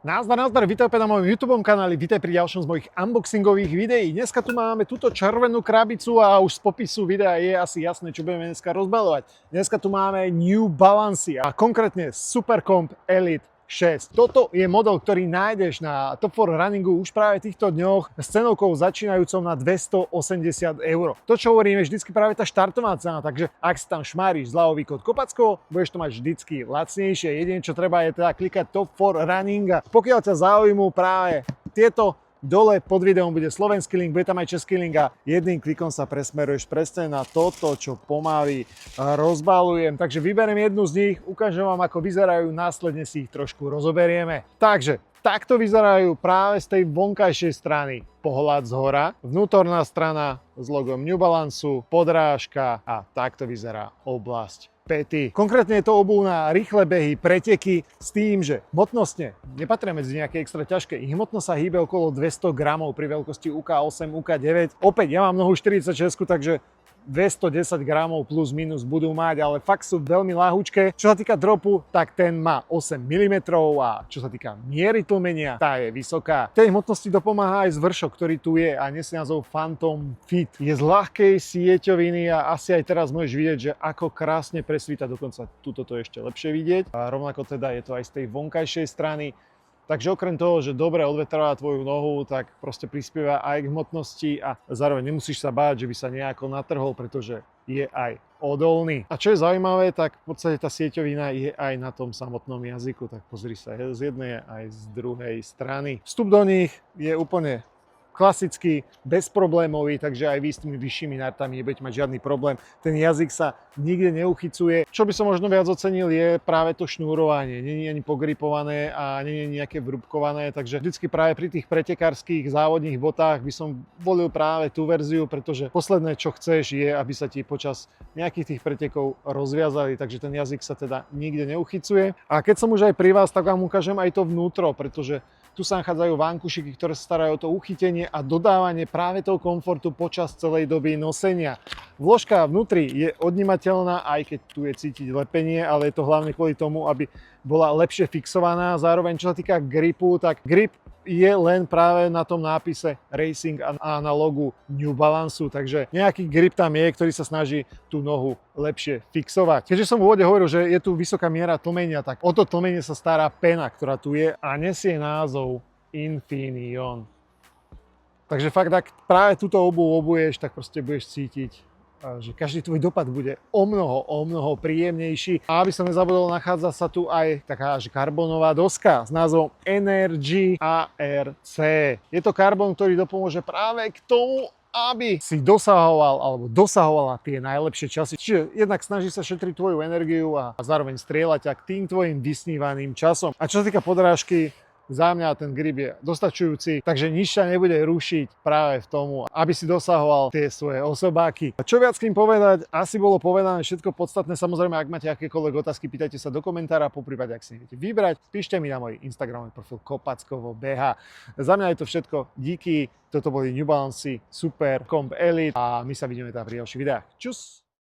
Nazdar, vítaj opäť na mojom YouTube kanáli, vítaj pri ďalšom z mojich unboxingových videí. Dneska tu máme túto červenú krabicu a už z popisu videa je asi jasné, čo budeme dneska rozbalovať. Dneska tu máme New Balance a konkrétne Supercomp Elite 6. Toto je model, ktorý nájdeš na Top4 Runningu už práve v týchto dňoch s cenovkou začínajúcou na 280 €. To, čo hovorím, je vždycky práve tá štartová cena, takže ak si tam šmáriš zľavový kód Kopacko, budeš to mať vždycky lacnejšie. Jediné, čo treba, je teda klikať Top4 Running a pokiaľ ťa zaujímu práve tieto, dole pod videom bude slovenský link, bude tam aj český link a jedným klikom sa presmeruješ presne na toto, čo pomaly rozbalujem. Takže vyberiem jednu z nich, ukážem vám, ako vyzerajú, následne si ich trošku rozoberieme. Takže takto vyzerajú práve z tej vonkajšej strany pohľad zhora, vnútorná strana s logom New Balance, podrážka a takto vyzerá oblasť päty. Konkrétne je to obuv na rýchle behy, preteky s tým, že hmotnostne nepatria medzi nejaké extra ťažké. Ich hmotnosť sa hýbe okolo 200 gramov pri veľkosti UK8, UK9. Opäť ja mám nohu 46, takže 210 gramov plus minus budú mať, ale fakt sú veľmi ľahučké. Čo sa týka dropu, tak ten má 8 mm a čo sa týka miery tlmenia, tá je vysoká. Tej hmotnosti dopomáha aj zvršok, ktorý tu je a nesie názov Phantom Fit. Je z ľahkej sieťoviny a asi aj teraz môžeš vidieť, že ako krásne presvíta, dokonca tuto to ešte lepšie vidieť. A rovnako teda je to aj z tej vonkajšej strany. Takže okrem toho, že dobre odvetráva tvoju nohu, tak proste prispieva aj k hmotnosti a zároveň nemusíš sa báť, že by sa nejako natrhol, pretože je aj odolný. A čo je zaujímavé, tak v podstate tá sieťovina je aj na tom samotnom jazyku, tak pozri sa, je z jednej aj z druhej strany. Vstup do nich je úplne klasický, bezproblémový, takže aj vy s tými vyššími nartami nebudete mať žiadny problém. Ten jazyk sa nikde neuchycuje. Čo by som možno viac ocenil, je práve to šnúrovanie. Nie je ani pogripované a nie je nejaké vrúbkované, takže vždycky práve pri tých pretekárskych závodných botách by som volil práve tú verziu, pretože posledné, čo chceš, je, aby sa ti počas nejakých tých pretekov rozviazali, takže ten jazyk sa teda nikde neuchycuje. A keď som už aj pri vás, tak vám ukážem aj to vnútro, pretože tu sa nachádzajú vankušiky, ktoré sa starajú o to uchytenie a dodávanie práve toho komfortu počas celej doby nosenia. Vložka vnútri je odnímateľná, aj keď tu je cítiť lepenie, ale je to hlavne kvôli tomu, aby bola lepšie fixovaná. Zároveň, čo sa týka gripu, tak grip je len práve na tom nápise Racing a na logu New Balance, takže nejaký grip tam je, ktorý sa snaží tú nohu lepšie fixovať. Keďže som v úvode hovoril, že je tu vysoká miera tlmenia, tak o to tlmenie sa stará pena, ktorá tu je a nesie názov Infineon. Takže fakt, ak práve túto obuv obuješ, tak proste budeš cítiť, že každý tvoj dopad bude o mnoho príjemnejší. A aby som nezabudol, nachádza sa tu aj taká karbonová doska s názvom Energy ARC. Je to karbon, ktorý dopomôže práve k tomu, aby si dosahoval alebo dosahovala tie najlepšie časy. Čiže jednak snaží sa šetriť tvoju energiu a zároveň strieľať ťa k tým tvojim vysnívaným časom. A čo sa týka podrážky, za mňa ten grip je dostačujúci, takže nič ťa nebude rušiť práve v tomu, aby si dosahoval tie svoje osobáky. Čo viac k tým povedať? Asi bolo povedané všetko podstatné. Samozrejme, ak máte akékoľvek otázky, pýtajte sa do komentára, poprípade, ak si neviete vybrať, píšte mi na môj Instagramový profil Kopackovo.bh. Za mňa je to všetko. Díky. Toto boli New Balance Supercomp Elite a my sa vidíme tam pri ďalších videách. Čus!